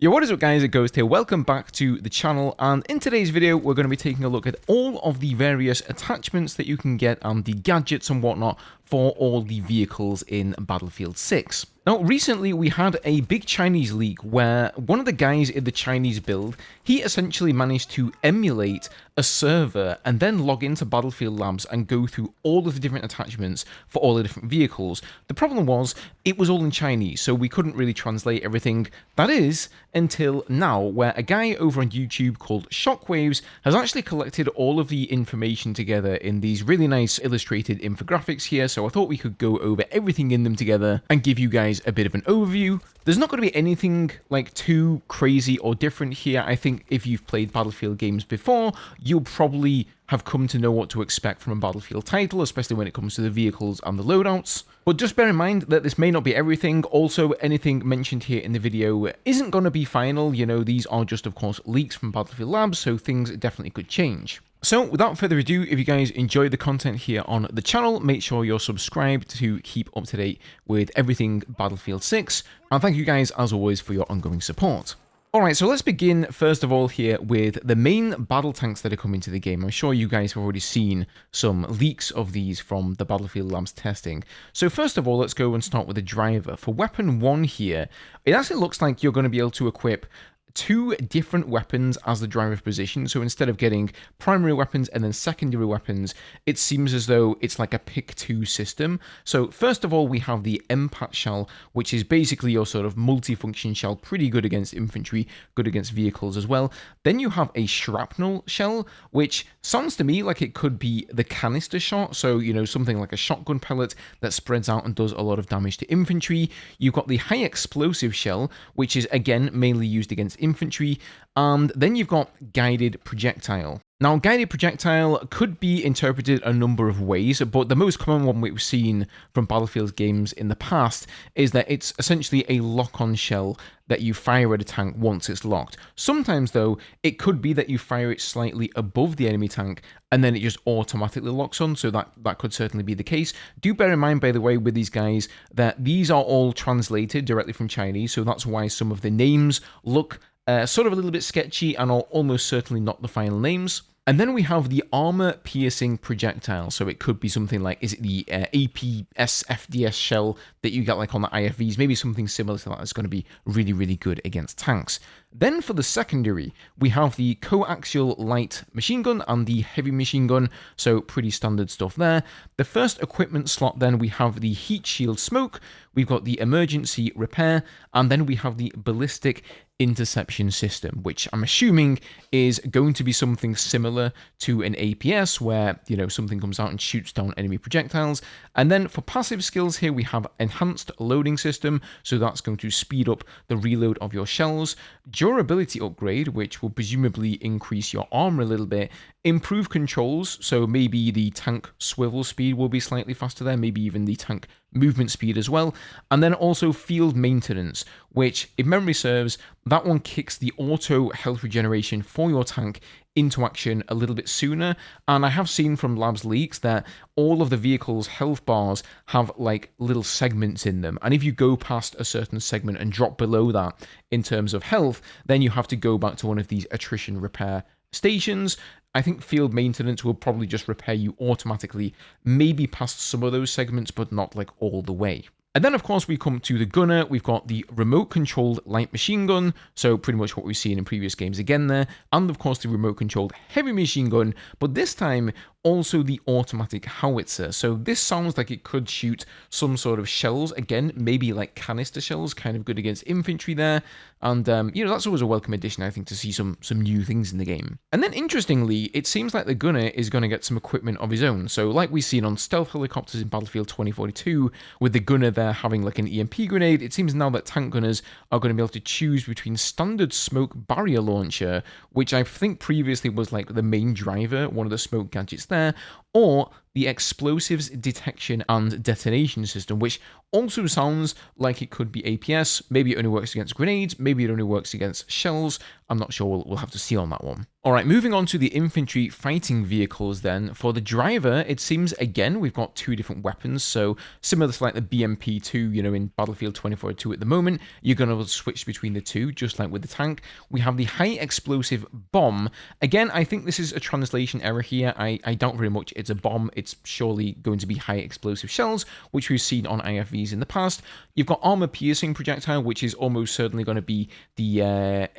Yo, what is up guys, it's Ghost here, welcome back to the channel, and in today's video we're going to be taking a look at all of the various attachments that you can get and the gadgets and whatnot for all the vehicles in Battlefield 6. Now, recently we had a big Chinese leak where one of the guys in the Chinese build, he essentially managed to emulate a server and then log into Battlefield Labs and go through all of the different attachments for all the different vehicles. The problem was, it was all in Chinese, so we couldn't really translate everything. That is, until now, where a guy over on YouTube called Shockwaves has actually collected all of the information together in these really nice illustrated infographics here, so I thought we could go over everything in them together and give you guys a bit of an overview. There's not going to be anything like too crazy or different here. I think if you've played Battlefield games before, you'll probably have come to know what to expect from a Battlefield title, especially when it comes to the vehicles and the loadouts. But just bear in mind that this may not be everything. Also, anything mentioned here in the video isn't going to be final. You know, these are just, of course, leaks from Battlefield Labs, so things definitely could change. So, without further ado, if you guys enjoy the content here on the channel, make sure you're subscribed to keep up to date with everything Battlefield 6. And thank you guys, as always, for your ongoing support. Alright, so let's begin first of all here with the main battle tanks that are coming to the game. I'm sure you guys have already seen some leaks of these from the Battlefield Labs testing. So first of all, let's go and start with the driver. For weapon 1 here, it actually looks like you're going to be able to equip two different weapons as the driver position. So instead of getting primary weapons and then secondary weapons, it seems as though it's like a pick two system. So first of all, we have the MPAT shell, which is basically your sort of multi-function shell, pretty good against infantry, good against vehicles as well. Then you have a shrapnel shell, which sounds to me like it could be the canister shot. So, you know, something like a shotgun pellet that spreads out and does a lot of damage to infantry. You've got the high explosive shell, which is again mainly used against infantry, and then you've got guided projectile. Now, guided projectile could be interpreted a number of ways, but the most common one we've seen from Battlefield games in the past is that it's essentially a lock-on shell that you fire at a tank once it's locked. Sometimes, though, it could be that you fire it slightly above the enemy tank, and then it just automatically locks on, so that could certainly be the case. Do bear in mind, by the way, with these guys, that these are all translated directly from Chinese, so that's why some of the names look sort of a little bit sketchy and are almost certainly not the final names. And then we have the armor-piercing projectile. So it could be something like, is it the APS FDS shell that you get like on the IFVs? Maybe something similar to that that's going to be really, really good against tanks. Then for the secondary, we have the coaxial light machine gun and the heavy machine gun. So pretty standard stuff there. The first equipment slot, then we have the heat shield smoke. We've got the emergency repair. And then we have the ballistic interception system, which I'm assuming is going to be something similar to an APS where, you know, something comes out and shoots down enemy projectiles. And then for passive skills here, we have enhanced loading system, so that's going to speed up the reload of your shells. Durability upgrade, which will presumably increase your armor a little bit. Improve controls, so maybe the tank swivel speed will be slightly faster there, maybe even the tank movement speed as well. And then also field maintenance, which, if memory serves, that one kicks the auto health regeneration for your tank into action a little bit sooner. And I have seen from Labs leaks that all of the vehicle's health bars have like little segments in them, and if you go past a certain segment and drop below that in terms of health, then you have to go back to one of these attrition repair stations. I think field maintenance will probably just repair you automatically, maybe past some of those segments, but not like all the way. And then, of course, we come to the gunner. We've got the remote-controlled light machine gun, so pretty much what we've seen in previous games again there. And, of course, the remote-controlled heavy machine gun, but this time also the automatic howitzer. So this sounds like it could shoot some sort of shells, again, maybe like canister shells, kind of good against infantry there. And, you know, that's always a welcome addition, I think, to see some new things in the game. And then, interestingly, it seems like the gunner is going to get some equipment of his own. So, like we've seen on stealth helicopters in Battlefield 2042, with the gunner there having like an EMP grenade, it seems now that tank gunners are going to be able to choose between standard smoke barrier launcher, which I think previously was like the main driver, one of the smoke gadgets there, or the explosives detection and detonation system, which also sounds like it could be APS. Maybe it only works against grenades, maybe it only works against shells. I'm not sure, we'll have to see on that one. Alright, moving on to the infantry fighting vehicles then. For the driver, it seems, again, we've got two different weapons, so similar to like the BMP-2, in Battlefield 2042 at the moment, you're going to switch between the two, just like with the tank. We have the high explosive bomb. Again, I think this is a translation error here. I doubt very much it's a bomb. It's surely going to be high explosive shells, which we've seen on IFVs in the past. You've got armor piercing projectile, which is almost certainly going to be the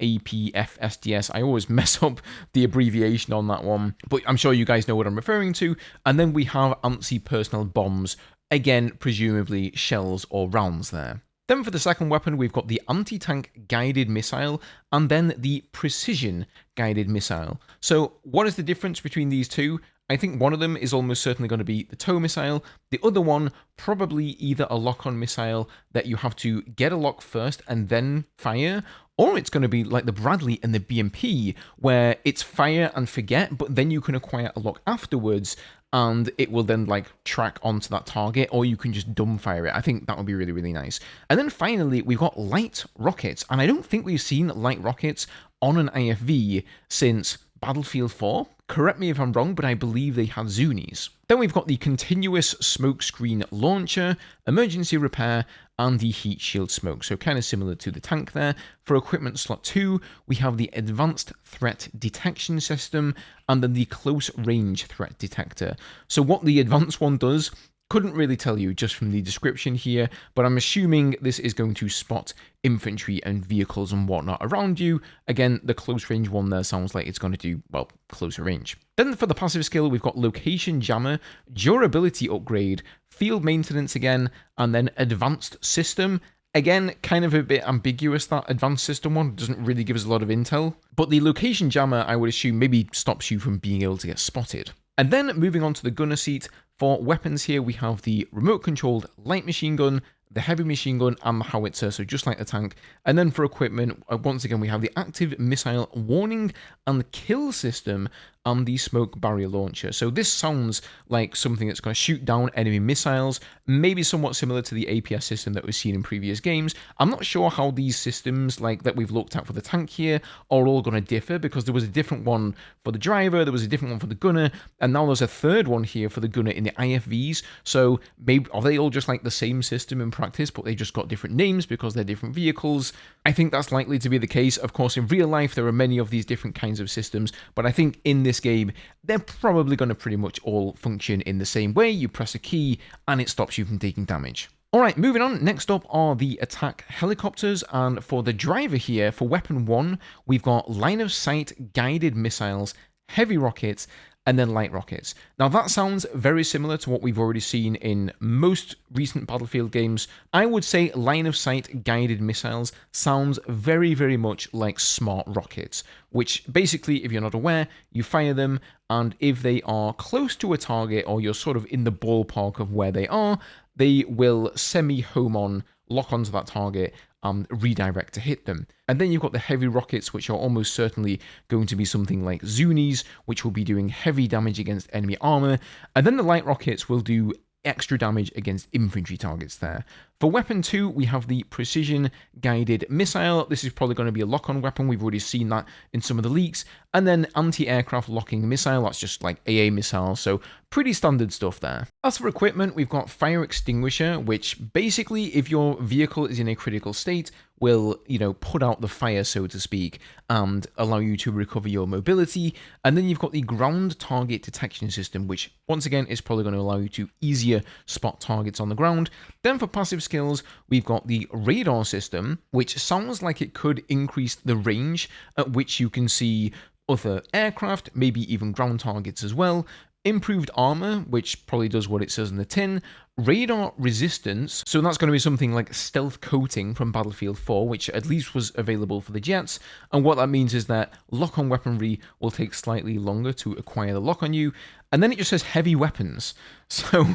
APFSDS. I always mess up the abbreviation on that one, but I'm sure you guys know what I'm referring to. And then we have anti-personnel bombs, again, presumably shells or rounds there. Then for the second weapon, we've got the anti-tank guided missile and then the precision guided missile. So what is the difference between these two? I think one of them is almost certainly going to be the tow missile. The other one, probably either a lock-on missile that you have to get a lock first and then fire, or it's going to be like the Bradley and the BMP, where it's fire and forget, but then you can acquire a lock afterwards, and it will then like track onto that target, or you can just dumbfire it. I think that would be really, really nice. And then finally, we've got light rockets, and I don't think we've seen light rockets on an IFV since Battlefield 4. Correct me if I'm wrong, but I believe they had Zunis. Then we've got the continuous smokescreen launcher, emergency repair, and the heat shield smoke. So kind of similar to the tank there. For equipment slot 2, we have the advanced threat detection system and then the close range threat detector. So what the advanced one does, couldn't really tell you just from the description here, but I'm assuming this is going to spot infantry and vehicles and whatnot around you. Again, the close range one there sounds like it's going to do, well, closer range. Then for the passive skill, we've got location jammer, durability upgrade, field maintenance again, and then advanced system. Again, kind of a bit ambiguous, that advanced system one. Doesn't really give us a lot of intel. But the location jammer, I would assume, maybe stops you from being able to get spotted. And then moving on to the gunner seat, for weapons here, we have the remote-controlled light machine gun, the heavy machine gun, and the howitzer, so just like the tank. And then for equipment, once again, we have the active missile warning and kill system and the smoke barrier launcher. So this sounds like something that's going to shoot down enemy missiles, maybe somewhat similar to the APS system that we've seen in previous games. I'm not sure how these systems like that we've looked at for the tank here are all going to differ, because there was a different one for the driver, there was a different one for the gunner, and now there's a third one here for the gunner in the IFVs. So maybe are they all just like the same system in practice, but they just got different names because they're different vehicles? I think that's likely to be the case. Of course, in real life, there are many of these different kinds of systems, but I think in this game, they're probably going to pretty much all function in the same way. You press a key and it stops you from taking damage. Alright, moving on. Next up are the attack helicopters, and for the driver here, for weapon 1, we've got line of sight guided missiles, heavy rockets, and then light rockets. Now that sounds very similar to what we've already seen in most recent Battlefield games. I would say line of sight guided missiles sounds very, very much like smart rockets, which basically, if you're not aware, you fire them, and if they are close to a target, or you're sort of in the ballpark of where they are, they will semi-home on, lock onto that target, and redirect to hit them. And then you've got the heavy rockets, which are almost certainly going to be something like Zunis, which will be doing heavy damage against enemy armor. And then the light rockets will do extra damage against infantry targets there. For weapon 2, we have the precision guided missile. This is probably going to be a lock-on weapon. We've already seen that in some of the leaks. And then anti-aircraft locking missile. That's just like AA missile. So pretty standard stuff there. As for equipment, we've got fire extinguisher, which basically, if your vehicle is in a critical state, will, put out the fire, so to speak, and allow you to recover your mobility. And then you've got the ground target detection system, which once again is probably going to allow you to easier spot targets on the ground. Then for passive skills, we've got the radar system, which sounds like it could increase the range at which you can see other aircraft, maybe even ground targets as well. Improved armor, which probably does what it says in the tin. Radar resistance, so that's going to be something like stealth coating from Battlefield 4, which at least was available for the jets. And what that means is that lock-on weaponry will take slightly longer to acquire the lock on you. And then it just says heavy weapons. So,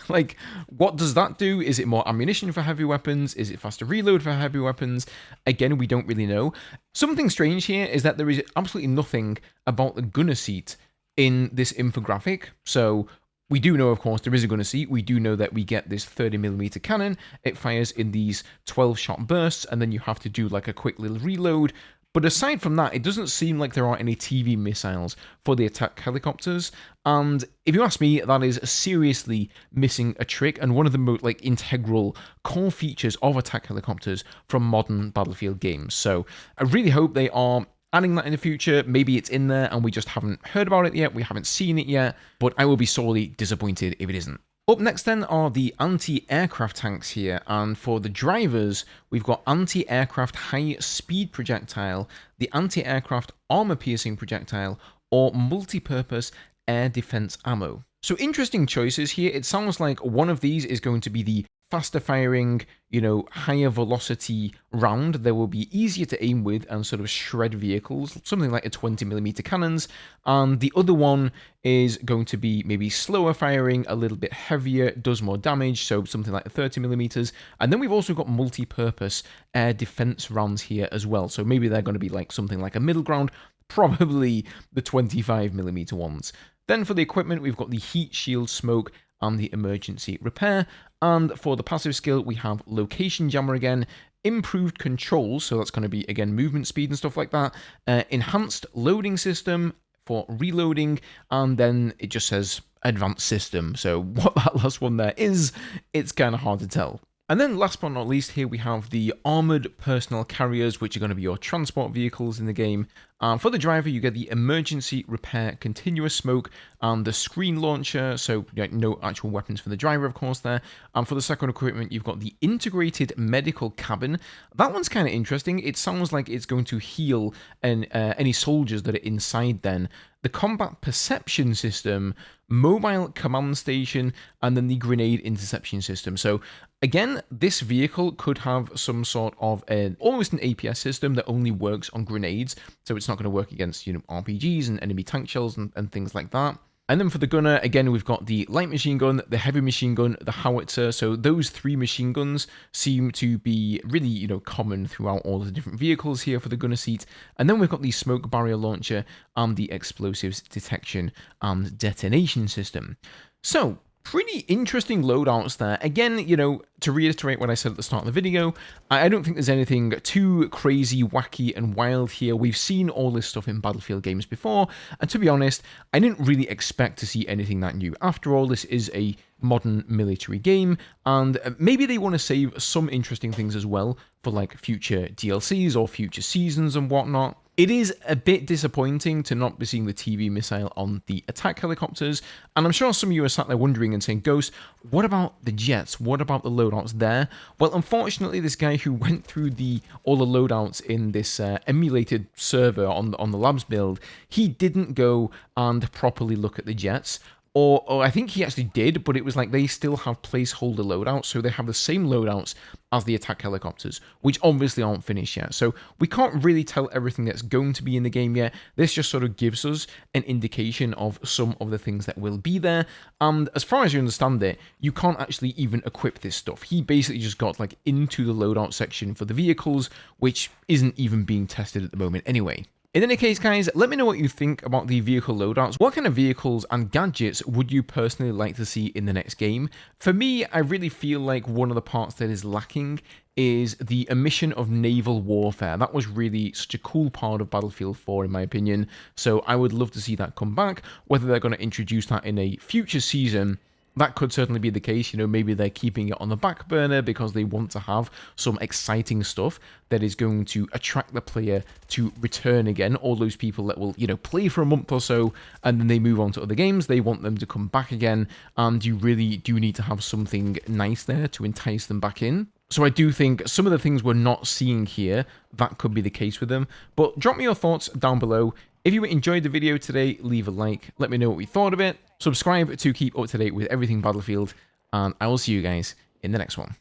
like, what does that do? Is it more ammunition for heavy weapons? Is it faster reload for heavy weapons? Again, we don't really know. Something strange here is that there is absolutely nothing about the gunner seat in this infographic. So We do know, of course, there is a gunner seat. We do know that we get this 30mm cannon. It fires in these 12-shot bursts, and then you have to do like a quick little reload. But aside from that, it doesn't seem like there are any TV missiles for the attack helicopters. And if you ask me, that is seriously missing a trick and one of the most like integral core features of attack helicopters from modern Battlefield games. So I really hope they are adding that in the future. Maybe it's in there and we just haven't heard about it yet, we haven't seen it yet, but I will be sorely disappointed if it isn't. Up next then are the anti-aircraft tanks here, and for the drivers, we've got anti-aircraft high-speed projectile, the anti-aircraft armor-piercing projectile, or multi-purpose air defense ammo. So interesting choices here. It sounds like one of these is going to be the faster firing, higher velocity round that will be easier to aim with and sort of shred vehicles, something like a 20mm cannons. And the other one is going to be maybe slower firing, a little bit heavier, does more damage, so something like 30mm. And then we've also got multi-purpose air defense rounds here as well. So maybe they're going to be like something like a middle ground, probably the 25mm ones. Then for the equipment, we've got the heat shield smoke and the emergency repair. And for the passive skill, we have location jammer again, improved controls, so that's going to be again movement speed and stuff like that, enhanced loading system for reloading, and then it just says advanced system. So what that last one there is, it's kind of hard to tell. And then last but not least, here we have the armoured personnel carriers, which are going to be your transport vehicles in the game. For the driver, you get the emergency repair continuous smoke and the screen launcher, so no actual weapons for the driver, of course, there. And for the second equipment, you've got the integrated medical cabin. That one's kind of interesting. It sounds like it's going to heal any soldiers that are inside then. The combat perception system, mobile command station, and then the grenade interception system. So again, this vehicle could have some sort of almost an APS system that only works on grenades, so it's not going to work against RPGs and enemy tank shells and things like that. And then for the gunner, again, we've got the light machine gun, the heavy machine gun, the howitzer. So those three machine guns seem to be really, common throughout all of the different vehicles here for the gunner seat. And then we've got the smoke barrier launcher and the explosives detection and detonation system. So pretty interesting loadouts there. Again, to reiterate what I said at the start of the video, I don't think there's anything too crazy, wacky, and wild here. We've seen all this stuff in Battlefield games before, and to be honest, I didn't really expect to see anything that new. After all, this is a modern military game, and maybe they want to save some interesting things as well for like future DLCs or future seasons and whatnot. It is a bit disappointing to not be seeing the TV missile on the attack helicopters, and I'm sure some of you are sat there wondering and saying, Ghost, what about the jets? What about the loadouts there? Well, unfortunately, this guy who went through all the loadouts in this emulated server on the labs build, he didn't go and properly look at the jets. Or I think he actually did, but it was like they still have placeholder loadouts, so they have the same loadouts as the attack helicopters, which obviously aren't finished yet. So we can't really tell everything that's going to be in the game yet. This just sort of gives us an indication of some of the things that will be there. And as far as you understand it, you can't actually even equip this stuff. He basically just got like into the loadout section for the vehicles, which isn't even being tested at the moment anyway. In any case, guys, let me know what you think about the vehicle loadouts. What kind of vehicles and gadgets would you personally like to see in the next game? For me, I really feel like one of the parts that is lacking is the omission of naval warfare. That was really such a cool part of Battlefield 4, in my opinion. So I would love to see that come back. Whether they're going to introduce that in a future season, that could certainly be the case. Maybe they're keeping it on the back burner because they want to have some exciting stuff that is going to attract the player to return again. All those people that will, play for a month or so and then they move on to other games, they want them to come back again, and you really do need to have something nice there to entice them back in. So I do think some of the things we're not seeing here, that could be the case with them. But drop me your thoughts down below. If you enjoyed the video today, leave a like. Let me know what you thought of it. Subscribe to keep up to date with everything Battlefield. And I will see you guys in the next one.